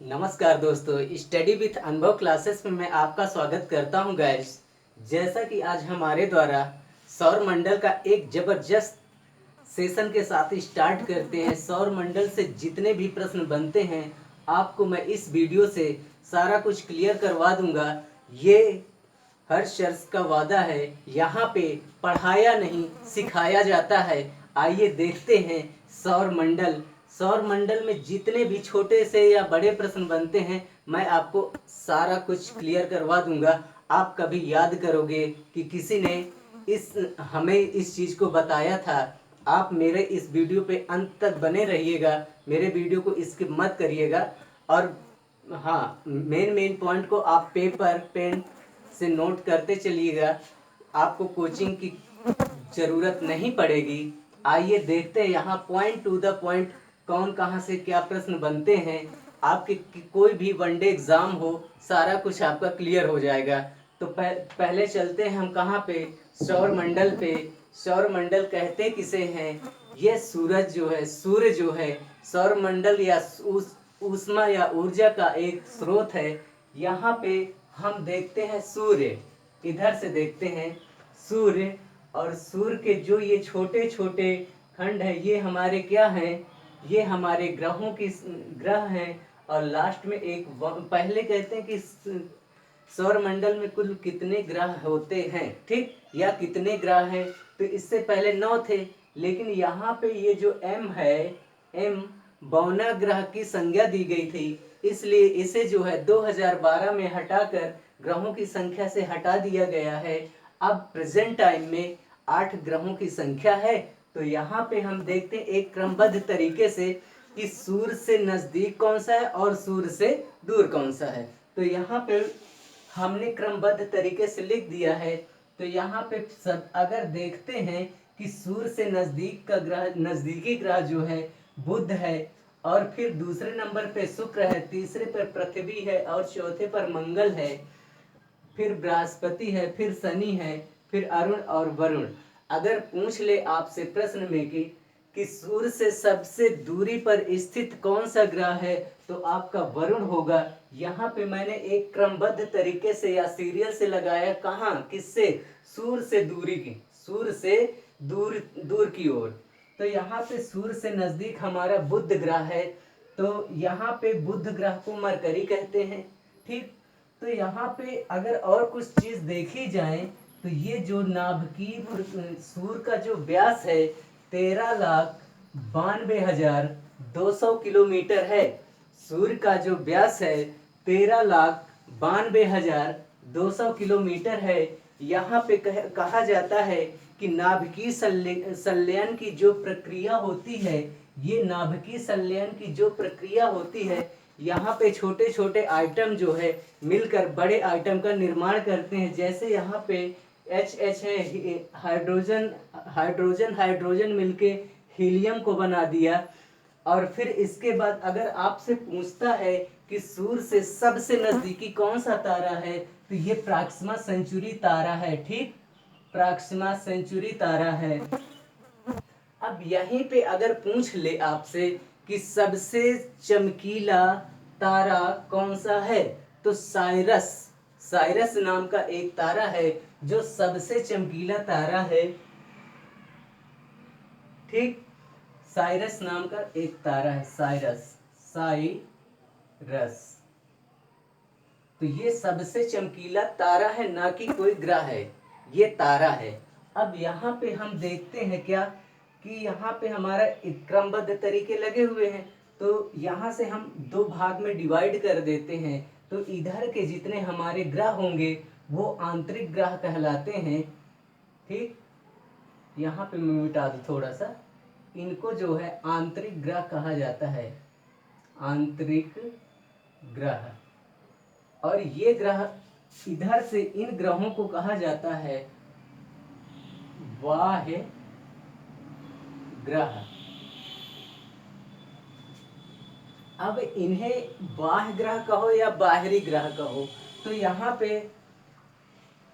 नमस्कार दोस्तों, study with अनुभव क्लासेस में मैं आपका स्वागत करता हूं गाइस। जैसा कि आज हमारे द्वारा सौर मंडल का एक ज़बरदस्त सेशन के साथ स्टार्ट करते हैं। सौर मंडल से जितने भी प्रश्न बनते हैं आपको मैं इस वीडियो से सारा कुछ क्लियर करवा दूंगा। ये हर शख्स का वादा है। यहाँ पे पढ़ाया नहीं सिखाया जाता है। आइए देखते हैं सौर मंडल में जितने भी छोटे से या बड़े प्रश्न बनते हैं मैं आपको सारा कुछ क्लियर करवा दूंगा। आप कभी याद करोगे कि किसी ने हमें इस चीज़ को बताया था। आप मेरे इस वीडियो पे अंत तक बने रहिएगा, मेरे वीडियो को स्किप मत करिएगा। और हाँ, मेन पॉइंट को आप पेपर पेन से नोट करते चलिएगा। आपको कोचिंग की ज़रूरत नहीं पड़ेगी। आइए देखते हैं यहाँ पॉइंट टू द पॉइंट कौन कहाँ से क्या प्रश्न बनते हैं। आपके कोई भी वनडे एग्ज़ाम हो सारा कुछ आपका क्लियर हो जाएगा। तो पहले चलते हैं हम कहाँ पे, सौर मंडल पे। सौर मंडल कहते किसे हैं? ये सूरज जो है, सूर्य जो है, सौर मंडल या ऊष्मा या ऊर्जा का एक स्रोत है। यहाँ पे हम देखते हैं सूर्य, इधर से देखते हैं सूर्य, और सूर्य के जो ये छोटे छोटे खंड हैं ये हमारे क्या हैं? ये हमारे ग्रहों की ग्रह हैं। और लास्ट में एक पहले कहते हैं कि सौर मंडल में कुल कितने ग्रह होते हैं, ठीक, या कितने ग्रह हैं। तो इससे पहले 9 थे, लेकिन यहाँ पे ये जो एम है, एम 52 ग्रह की संज्ञा दी गई थी, इसलिए इसे जो है 2012 में हटाकर ग्रहों की संख्या से हटा दिया गया है। अब प्रेजेंट टाइम में 8 ग्रहों की संख्या है। तो यहाँ पे हम देखते हैं एक क्रमबद्ध तरीके से कि सूर्य से नजदीक कौन सा है और सूर्य से दूर कौन सा है। तो यहाँ पे हमने क्रमबद्ध तरीके से लिख दिया है। तो यहाँ पे सब अगर देखते हैं कि सूर्य से नजदीक का ग्रह, नजदीकी ग्रह जो है बुध है, और फिर दूसरे नंबर पे शुक्र है, तीसरे पर पृथ्वी है, और चौथे पर मंगल है, फिर बृहस्पति है, फिर शनि है, फिर अरुण और वरुण। अगर पूछ ले आपसे प्रश्न में कि सूर्य से सबसे दूरी पर स्थित कौन सा ग्रह है, तो आपका वरुण होगा। यहाँ पे मैंने एक क्रमबद्ध तरीके से या सीरियल से लगाया, कहाँ, किससे? सूर्य से दूरी की, सूर्य से दूर की ओर। तो यहाँ पे सूर्य से नजदीक हमारा बुध ग्रह है। तो यहाँ पे बुध ग्रह को मरकरी कहते हैं, ठीक। तो यहाँ पे अगर और कुछ चीज देखी जाए तो ये जो नाभिकीय सूर्य का जो व्यास है 13,92,200 किलोमीटर है। सूर्य का जो व्यास है 13,92,200 किलोमीटर है। यहाँ पे कहा जाता है कि नाभिकीय संलयन की जो प्रक्रिया होती है, ये नाभिकीय संलयन की जो प्रक्रिया होती है, यहाँ पे छोटे छोटे आइटम जो है मिलकर बड़े आइटम का निर्माण करते हैं। जैसे यहाँ पे एच है, हाइड्रोजन मिलके हीलियम को बना दिया। और फिर इसके बाद अगर आपसे पूछता है कि सूर्य से सबसे नजदीकी कौन सा तारा है, तो ये प्रॉक्सिमा सेंचुरी तारा है, ठीक, प्रॉक्सिमा सेंचुरी तारा है। अब यहीं पे अगर पूछ ले आपसे कि सबसे चमकीला तारा कौन सा है, तो साइरस नाम का एक तारा है जो सबसे चमकीला तारा है, ठीक। साइरस नाम का एक तारा है, साइरस। तो ये सबसे चमकीला तारा है, ना कि कोई ग्रह है, ये तारा है। अब यहाँ पे हम देखते हैं क्या कि यहाँ पे हमारा क्रमबद्ध तरीके लगे हुए हैं। तो यहाँ से हम दो भाग में डिवाइड कर देते हैं। तो इधर के जितने हमारे ग्रह होंगे वो आंतरिक ग्रह कहलाते हैं, ठीक। यहाँ पे मैं मिटा दूँ थोड़ा सा, इनको जो है आंतरिक ग्रह कहा जाता है, आंतरिक ग्रह। और ये ग्रह इधर से इन ग्रहों को कहा जाता है बाह्य ग्रह। अब इन्हें बाह्य ग्रह कहो या बाहरी ग्रह कहो, तो यहाँ पे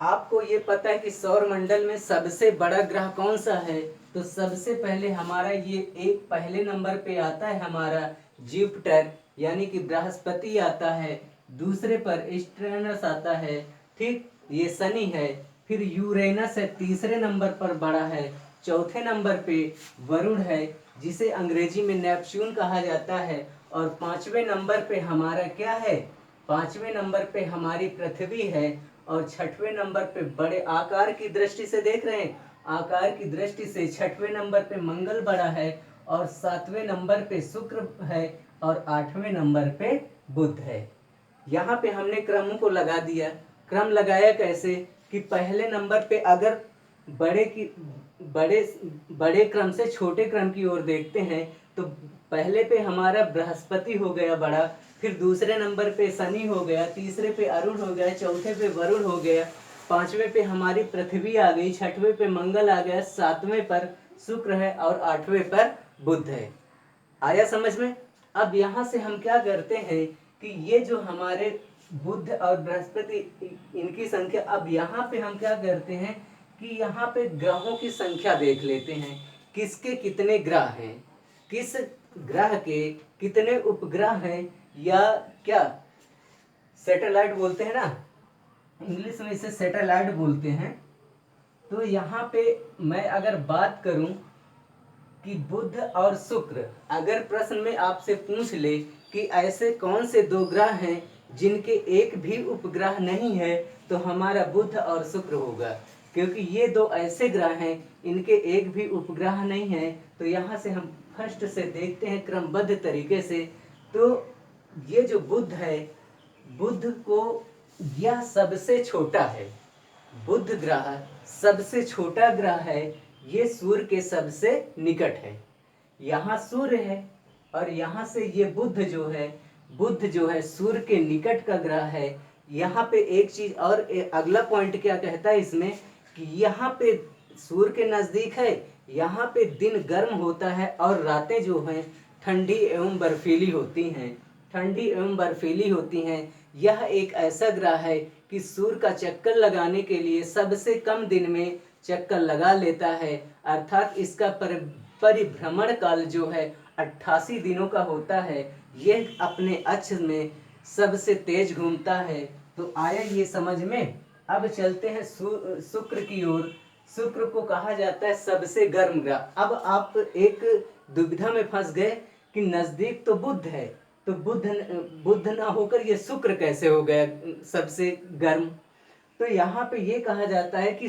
आपको ये पता है कि सौर मंडल में सबसे बड़ा ग्रह कौन सा है। तो सबसे पहले हमारा ये एक पहले नंबर पे आता है हमारा जुपिटर। यानी कि बृहस्पति आता है, दूसरे पर स्टेरनस आता है, ठीक, ये शनि है। फिर यूरेनस है तीसरे नंबर पर बड़ा है, चौथे नंबर पे वरुण है जिसे अंग्रेजी में नेपच्यून कहा जाता है, और पांचवें नंबर पे हमारा क्या है, पांचवें नंबर पे हमारी पृथ्वी है, और छठवें नंबर पे बड़े आकार की दृष्टि से देख रहे हैं, आकार की दृष्टि से छठवें नंबर पे मंगल बड़ा है, और सातवें नंबर पे शुक्र है, और आठवें नंबर पे बुध है। यहाँ पे हमने क्रम को लगा दिया। क्रम लगाया कैसे कि पहले नंबर पे अगर बड़े की बड़े बड़े क्रम से छोटे क्रम की ओर देखते हैं तो पहले पे हमारा बृहस्पति हो गया बड़ा, फिर दूसरे नंबर पे शनि हो गया, तीसरे पे अरुण हो गया, चौथे पे वरुण हो गया, पांचवें पे हमारी पृथ्वी आ गई, छठवें पे मंगल आ गया, सातवें पर शुक्र है, और आठवें पर बुध है। आया समझ में? अब यहाँ से हम क्या करते हैं कि ये जो हमारे बुध और बृहस्पति इनकी संख्या, अब यहाँ पे हम क्या करते हैं कि यहाँ पे ग्रहों की संख्या देख लेते हैं, किसके कितने ग्रह हैं, किस ग्रह के कितने उपग्रह हैं, या क्या सैटेलाइट बोलते हैं ना, इंग्लिश में इसे सैटेलाइट बोलते हैं। तो यहाँ पे मैं अगर बात करूं कि बुध और शुक्र, अगर प्रश्न में आपसे पूछ ले कि ऐसे कौन से दो ग्रह हैं जिनके एक भी उपग्रह नहीं है, तो हमारा बुध और शुक्र होगा, क्योंकि ये दो ऐसे ग्रह हैं इनके एक भी उपग्रह नहीं है। तो यहाँ से हम फर्स्ट से देखते हैं क्रमबद्ध तरीके से। तो ये जो बुध है, बुध को यह सबसे छोटा है, बुध ग्रह सबसे छोटा ग्रह है, ये सूर्य के सबसे निकट है। यहाँ सूर्य है और यहाँ से ये बुध जो है, बुध जो है सूर्य के निकट का ग्रह है। यहाँ पे एक चीज और अगला पॉइंट क्या कहता है इसमें कि यहाँ पे सूर्य के नजदीक है, यहाँ पे दिन गर्म होता है और रातें जो हैं ठंडी एवं बर्फीली होती हैं, ठंडी एवं बर्फीली होती हैं। यह एक ऐसा ग्रह है कि सूर्य का चक्कर लगाने के लिए सबसे कम दिन में चक्कर लगा लेता है, अर्थात इसका परिभ्रमण काल जो है 88 दिनों का होता है। यह अपने अक्ष में सबसे तेज घूमता है। तो आया ये समझ में? अब चलते हैं शुक्र की ओर। शुक्र को कहा जाता है सबसे गर्म ग्रह। अब आप एक दुविधा में फंस गए कि नजदीक तो बुध है, तो बुध ना होकर ये शुक्र कैसे हो गया सबसे गर्म। तो यहाँ पे ये कहा जाता है कि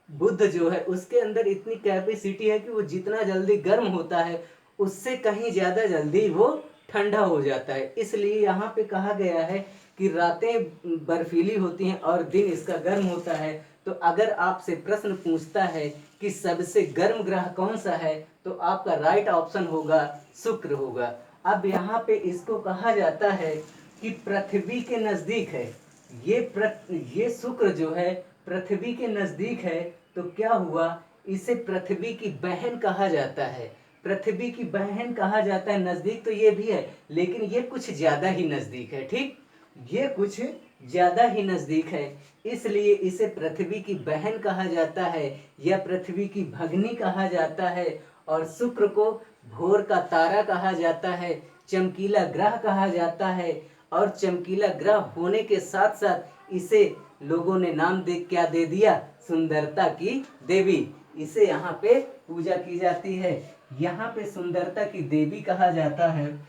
बुध जो है उसके अंदर इतनी कैपेसिटी है कि वो जितना जल्दी गर्म होता है उससे कहीं ज्यादा जल्दी वो ठंडा हो जाता है। इसलिए यहाँ पे कहा गया है कि रातें बर्फीली होती हैं और दिन इसका गर्म होता है। तो अगर आपसे प्रश्न पूछता है कि सबसे गर्म ग्रह कौन सा है, तो आपका राइट ऑप्शन होगा शुक्र होगा। अब यहाँ पे इसको कहा जाता है कि पृथ्वी के नजदीक है। ये शुक्र जो है पृथ्वी के नजदीक है, तो क्या हुआ, इसे पृथ्वी की बहन कहा जाता है। पृथ्वी की बहन कहा जाता है। नजदीक तो ये भी है लेकिन ये कुछ ज्यादा ही नजदीक है, ठीक, ये कुछ ज्यादा ही नजदीक है, इसलिए इसे पृथ्वी की बहन कहा जाता है या पृथ्वी की भगनी कहा जाता है। और शुक्र को भोर का तारा कहा जाता है, चमकीला ग्रह कहा जाता है। और चमकीला ग्रह होने के साथ साथ इसे लोगों ने नाम क्या दे दिया, सुंदरता की देवी। इसे यहाँ पे पूजा की जाती है, यहाँ पे सुंदरता की देवी कहा जाता है।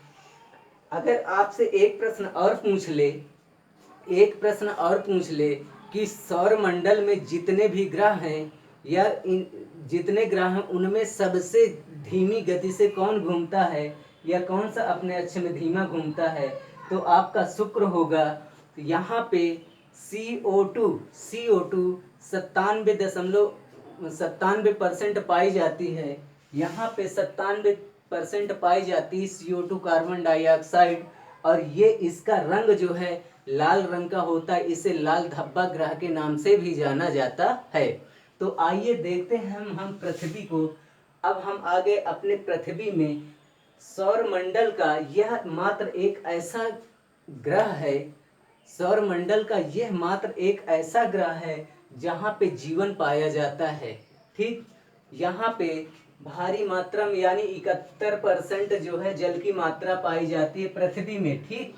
अगर आपसे एक प्रश्न और पूछ ले, एक प्रश्न और पूछ ले कि सौर मंडल में जितने भी ग्रह हैं या जितने ग्रह हैं उनमें सबसे धीमी गति से कौन घूमता है या कौन सा अपने अक्ष में धीमा घूमता है, तो आपका शुक्र होगा। तो यहाँ पे CO2 97.97% पाई जाती है। यहाँ पे 97% पाई जाती है CO2 कार्बन डाइऑक्साइड। और ये इसका रंग जो है लाल रंग का होता है, इसे लाल धब्बा ग्रह के नाम से भी जाना जाता है। तो आइए देखते हैं हम पृथ्वी को। अब हम आगे अपने पृथ्वी में सौर मंडल का यह मात्र एक ऐसा ग्रह है, सौर मंडल का यह मात्र एक ऐसा ग्रह है जहाँ पे जीवन पाया जाता है, ठीक। यहाँ पे भारी मात्रा में यानी 71% जो है जल की मात्रा पाई जाती है पृथ्वी में। ठीक,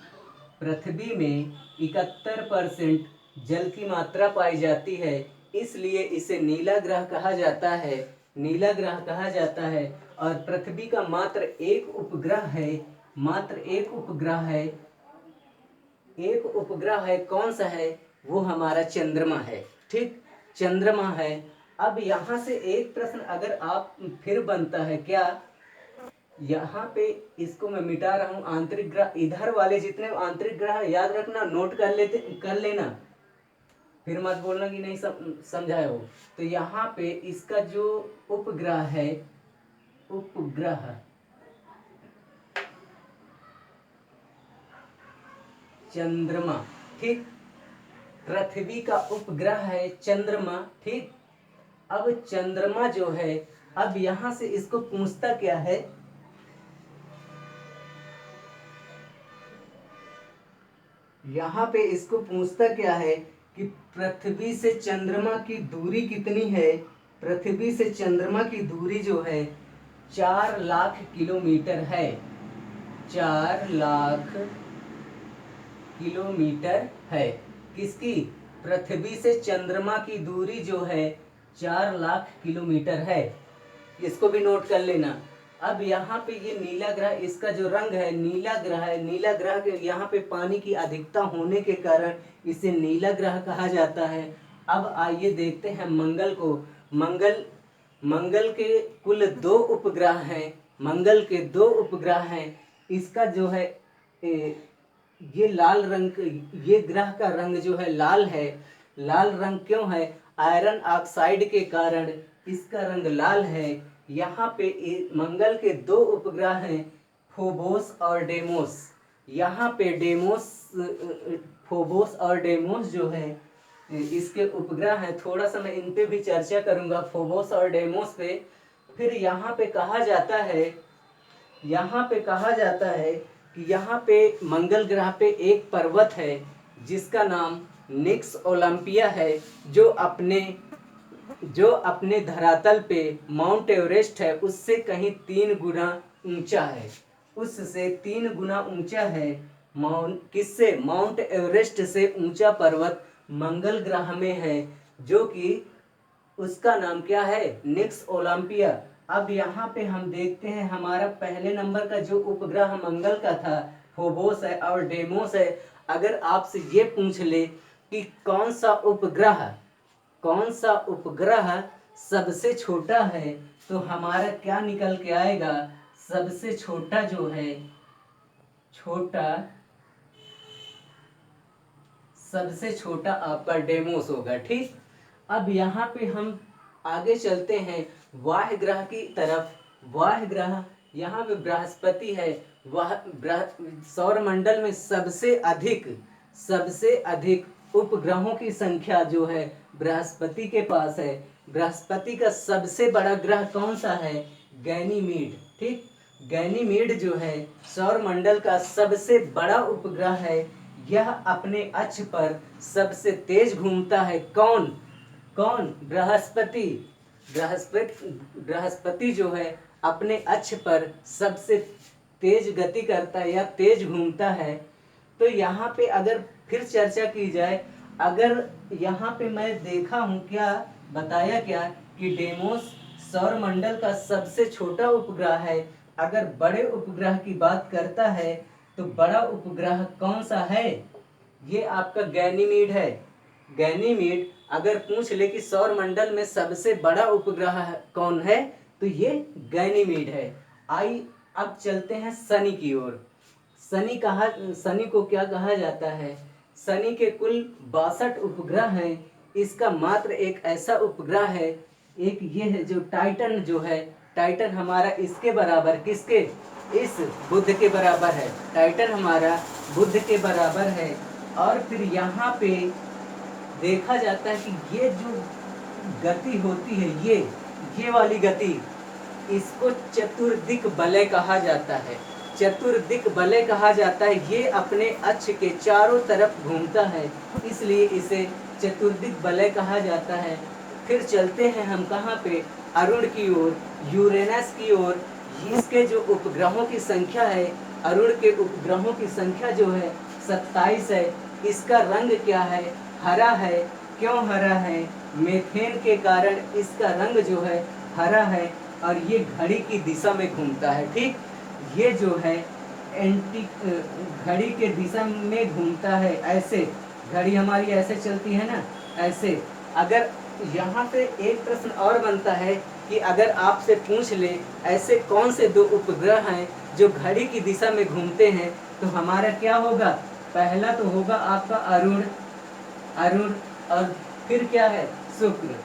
पृथ्वी में 71% जल की मात्रा पाई जाती है, इसलिए इसे नीला ग्रह कहा जाता है, नीला ग्रह कहा जाता है। और पृथ्वी का मात्र एक उपग्रह है, मात्र एक उपग्रह है, एक उपग्रह है। कौन सा है? वो हमारा चंद्रमा है। ठीक, चंद्रमा है। अब यहाँ से एक प्रश्न अगर आप फिर बनता है क्या, यहाँ पे इसको मैं मिटा रहा हूँ, आंतरिक ग्रह, इधर वाले जितने आंतरिक ग्रह याद रखना, नोट कर लेना, फिर मत बोलना कि नहीं समझाए हो। तो यहाँ पे इसका जो उपग्रह है, उपग्रह चंद्रमा। ठीक, पृथ्वी का उपग्रह है चंद्रमा। ठीक, अब चंद्रमा जो है, अब यहां से इसको पूछता क्या है, यहाँ पे इसको पूछता क्या है कि पृथ्वी से चंद्रमा की दूरी कितनी है। पृथ्वी से चंद्रमा की दूरी जो है 4 लाख किलोमीटर है, 4 लाख किलोमीटर है। किसकी? पृथ्वी से चंद्रमा की दूरी जो है 4 लाख किलोमीटर है। इसको भी नोट कर लेना। अब यहाँ पे ये नीला ग्रह, इसका जो रंग है नीला ग्रह है, नीला ग्रह के यहाँ पे पानी की अधिकता होने के कारण इसे नीला ग्रह कहा जाता है। अब आइए देखते हैं मंगल को। मंगल के कुल 2 उपग्रह हैं, मंगल के 2 उपग्रह हैं। इसका जो है ये लाल रंग, ये ग्रह का रंग जो है लाल है। लाल रंग क्यों है? आयरन ऑक्साइड के कारण इसका रंग लाल है। यहाँ पे मंगल के 2 उपग्रह हैं, फोबोस और डेमोस। यहाँ पे डेमोस, फोबोस और डेमोस जो है इसके उपग्रह हैं। थोड़ा सा मैं इन पे भी चर्चा करूँगा, फोबोस और डेमोस पे। फिर यहाँ पे कहा जाता है, यहाँ पे कहा जाता है कि यहाँ पे मंगल ग्रह पे एक पर्वत है जिसका नाम निक्स ओलंपिया है, जो अपने धरातल पे माउंट एवरेस्ट है उससे कहीं 3 गुना ऊंचा है, उससे 3 गुना ऊंचा है। किससे? माउंट एवरेस्ट से ऊंचा पर्वत मंगल ग्रह में है, जो कि उसका नाम क्या है? निक्स ओलंपिया। अब यहाँ पे हम देखते हैं हमारा पहले नंबर का जो उपग्रह मंगल का था फोबोस है और डेमोस है। अगर आपसे ये पूछ ले कि कौन सा उपग्रह सबसे छोटा है, तो हमारा क्या निकल के आएगा? सबसे छोटा जो है, सबसे छोटा आपका डेमोस होगा। ठीक, अब यहाँ पे हम आगे चलते हैं वाह ग्रह की तरफ। वाह ग्रह, यहाँ पे बृहस्पति है। वह सौर मंडल में सबसे अधिक उपग्रहों की संख्या जो है बृहस्पति के पास है। बृहस्पति का सबसे बड़ा ग्रह कौन सा है? गैनीमीड। ठीक, गैनीमीड जो है सौर मंडल का सबसे बड़ा उपग्रह है। यह अपने अक्ष पर सबसे तेज घूमता है। कौन? बृहस्पति। बृहस्पति जो है अपने अक्ष पर सबसे तेज गति करता है या तेज घूमता है। तो यहाँ पे अगर फिर चर्चा की जाए, अगर यहाँ पे मैं देखा हूँ क्या बताया क्या कि डेमोस सौर मंडल का सबसे छोटा उपग्रह है। अगर बड़े उपग्रह की बात करता है तो बड़ा उपग्रह कौन सा है? ये आपका गैनीमीड है। गैनीमीड अगर पूछ ले कि सौर मंडल में सबसे बड़ा उपग्रह कौन है, तो ये गैनीमीड है। अब चलते हैं शनि की ओर। शनि को क्या कहा जाता है? शनि के कुल 62 उपग्रह हैं। इसका मात्र एक ऐसा उपग्रह है, एक ये है जो टाइटन जो है, टाइटन हमारा इसके बराबर, किसके? इस बुध के बराबर है। टाइटन हमारा बुध के बराबर है। और फिर यहाँ पे देखा जाता है कि ये जो गति होती है, ये वाली गति, इसको चतुर्दिक वलय कहा जाता है। चतुर्दिक वलय कहा जाता है। ये अपने अक्ष के चारों तरफ घूमता है, इसलिए इसे चतुर्दिक वलय कहा जाता है। फिर चलते हैं हम कहाँ पे, अरुण की ओर, यूरेनस की ओर। इसके जो उपग्रहों की संख्या है, अरुण के उपग्रहों की संख्या जो है 27 है। इसका रंग क्या है, हरा है। क्यों हरा है, मीथेन के कारण इसका रंग जो है हरा है। और ये घड़ी की दिशा में घूमता है। ठीक, ये जो है एंटी घड़ी के दिशा में घूमता है। ऐसे घड़ी हमारी ऐसे चलती है ना, ऐसे। अगर यहाँ पे एक प्रश्न और बनता है कि अगर आपसे पूछ ले ऐसे कौन से दो उपग्रह हैं जो घड़ी की दिशा में घूमते हैं, तो हमारा क्या होगा, पहला तो होगा आपका अरुण, अरुण, और फिर क्या है, शुक्र।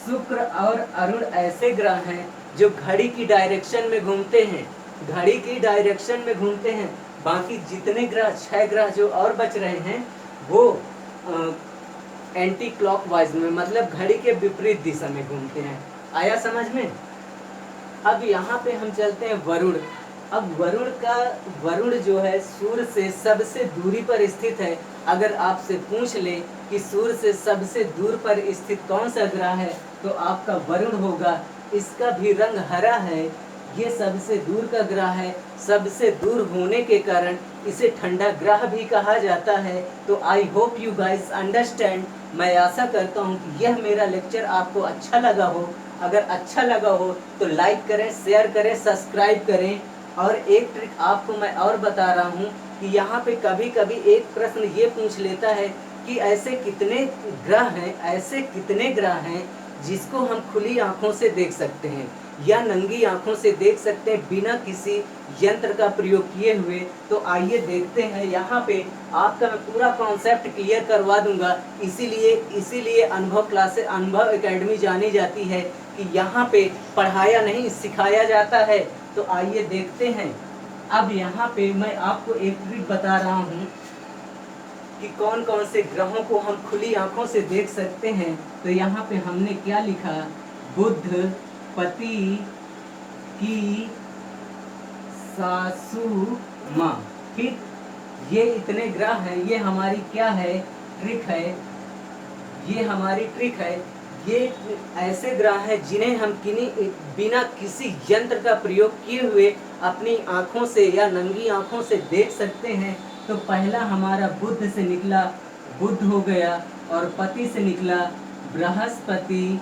शुक्र और अरुण ऐसे ग्रह हैं जो घड़ी की डायरेक्शन में घूमते हैं, घड़ी की डायरेक्शन में घूमते हैं। बाकी जितने ग्रह, 6 ग्रह जो और बच रहे हैं, वो एंटी क्लॉकवाइज में, मतलब घड़ी के विपरीत दिशा में घूमते हैं। आया समझ में। अब यहाँ पे हम चलते हैं वरुण। अब वरुण जो है सूर्य से सबसे दूरी पर स्थित है। अगर आपसे पूछ ले कि सूर्य से सबसे दूर पर स्थित कौन सा ग्रह है, तो आपका वरुण होगा। इसका भी रंग हरा है। ये सबसे दूर का ग्रह है। सबसे दूर होने के कारण इसे ठंडा ग्रह भी कहा जाता है। तो I hope you guys understand. मैं आशा करता हूँ कि यह मेरा लेक्चर आपको अच्छा लगा हो। अगर अच्छा लगा हो तो लाइक करें, शेयर करें, सब्सक्राइब करें। और एक ट्रिक आपको मैं और बता रहा हूँ कि यहाँ पे कभी कभी एक प्रश्न ये पूछ लेता है कि ऐसे कितने ग्रह हैं, ऐसे कितने ग्रह हैं जिसको हम खुली आंखों से देख सकते हैं या नंगी आंखों से देख सकते हैं बिना किसी यंत्र का प्रयोग किए हुए। तो आइए देखते हैं। यहाँ पे आपका मैं पूरा कॉन्सेप्ट क्लियर करवा दूंगा। इसीलिए अनुभव क्लासेस, अनुभव एकेडमी जानी जाती है कि यहाँ पे पढ़ाया नहीं सिखाया जाता है। तो आइए देखते हैं। अब यहाँ पे मैं आपको एक ट्रिक बता रहा हूँ कि कौन कौन से ग्रहों को हम खुली आंखों से देख सकते हैं। तो यहाँ पे हमने क्या लिखा, बुध, पति की सासू माँ। ठीक, ये इतने ग्रह हैं। ये हमारी क्या है, ट्रिक है। ये हमारी ट्रिक है। ये ऐसे ग्रह हैं जिन्हें हम बिना किसी यंत्र का प्रयोग किए हुए अपनी आंखों से या नंगी आंखों से देख सकते हैं। तो पहला हमारा बुध से निकला, बुध हो गया। और पति से निकला बृहस्पति,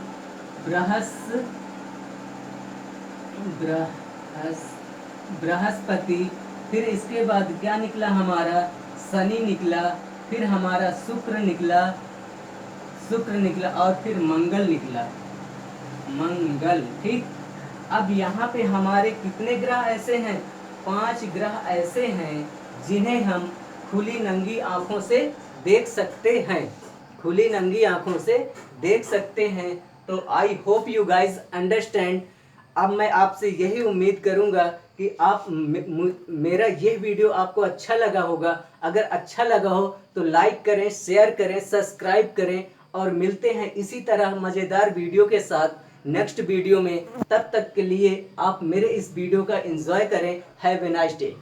बृहस्पति। फिर इसके बाद क्या निकला हमारा, शनि निकला। फिर हमारा शुक्र निकला और फिर मंगल निकला, मंगल। ठीक, अब यहाँ पे हमारे कितने ग्रह ऐसे हैं, 5 ग्रह ऐसे हैं जिन्हें हम खुली नंगी आंखों से देख सकते हैं, खुली नंगी आंखों से देख सकते हैं। तो I hope you guys understand. अब मैं आपसे यही उम्मीद करूंगा कि आप मेरा यह वीडियो आपको अच्छा लगा होगा। अगर अच्छा लगा हो तो लाइक करें, शेयर करें, सब्सक्राइब करें। और मिलते हैं इसी तरह मज़ेदार वीडियो के साथ नेक्स्ट वीडियो में। तब तक के लिए आप मेरे इस वीडियो का एंजॉय करें। Have a nice day.